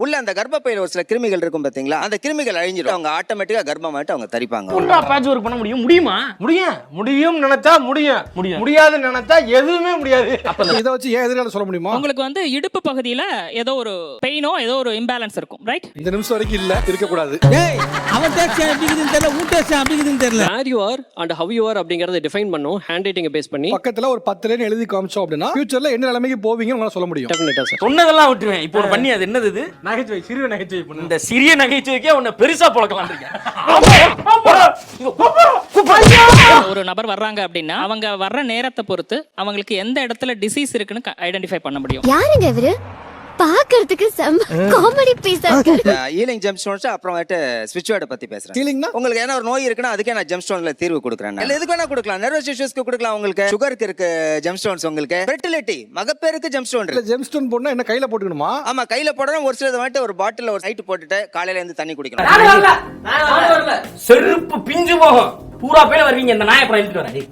உள்ள அந்த கர்ப்பப்பையில ஒரு சில கிருமிகள் இருக்கும் பாத்தீங்களா, அந்த கிருமிகள் அழிஞ்சிடும். அவங்க ஆட்டோமேட்டிக்கா கர்ப்பமாயிட்டு அவங்க தரிப்பாங்க. ஒன்றா பேட்ச் ஒர்க் பண்ண முடியுமா? முடியும் நினைச்சா முடியும், முடியாதுன்னு நினைச்சா எதுவுமே முடியாது. அப்ப இதை வச்சு ஏன் எதிரால சொல்ல முடியுமா? உங்களுக்கு வந்து இடுப்பு பகுதியில ஏதோ ஒரு பெயினோ ஏதோ ஒரு இம்பேலன்ஸ் இருக்கும், ரைட்? இந்த நிமிஷம் வரைக்கும் இல்ல, இருக்க கூடாது. அவன் டேக்ஸ் அப்படிங்கிறது தெரியல, உன் டேக்ஸ் அப்படிங்கிறது தெரியல. Where you are and how you are அப்படிங்கறத டிஃபைன் பண்ணும் ஹேண்ட் ரைட்டிங்கை பேஸ் பண்ணி. பக்கத்துல ஒரு 10 லைன் எழுதி காமிச்சோம் அப்படின்னா ஃபியூச்சர்ல என்ன நிலைமைக்கு போவீங்கன்னு உங்களால சொல்ல முடியும். டெஃபினட்டா சார். சொன்னதெல்லாம் விட்டுருவேன். இப்போ ஒரு பண்ணி அது என்னது இது? நகைச்சுவை, சிறிய நகைச்சுவை பண்ணு. இந்த சிறிய நகைச்சுவைக்கே உன்னை பெருசா பழக்கலாம் இருக்கேன். ஒரு நபர் வர்றாங்க அப்படின்னா அவங்க வர்ற நேரத்தை பொறுத்து அவங்களுக்கு எந்த இடத்துல டிசீஸ் இருக்குன்னு ஐடென்டிஃபை பண்ண முடியும். யாருங்க இவரு? பாக்கிறதுக்கு செம்ம காமெடி பீஸா இருக்கு. ஹீலிங் ஜெம் ஸ்டோன்ஸ் அப்புறம் ஸ்விட்ச் வேர்டை பத்தி பேசுறேன். ஹீலிங்னா உங்களுக்கு என்ன ஒரு நோய் இருக்குன்னா அதுக்கே நான் ஜெம் ஸ்டோன்ல தீர்வு கொடுக்குறேன். இல்ல எதுக்கு வேணா கொடுக்கலாம். நர்வஸ் இஷ்யூஸ்க்கு கொடுக்கலாம், உங்களுக்கு சுகருக்கு இருக்கு ஜெம் ஸ்டோன்ஸ், உங்களுக்கு ஃபெர்டிலிட்டி மகப்பேருக்கு ஜெம் ஸ்டோன் இருக்கு. ஜெம் ஸ்டோன் போடணும் என்ன கையில போட்டுக்கணுமா? ஆமா கையில போடணும். ஒரு சிலது ஒரு பாட்டில் ஒரு நைட் போட்டுட்டு காலையில இருந்து தண்ணி குடிக்கணும். செருப்பு பிஞ்சு போகும். பூரா பேர் வருவீங்க இந்த நாயை அப்புறம் எடுத்துட்டு வரேன்.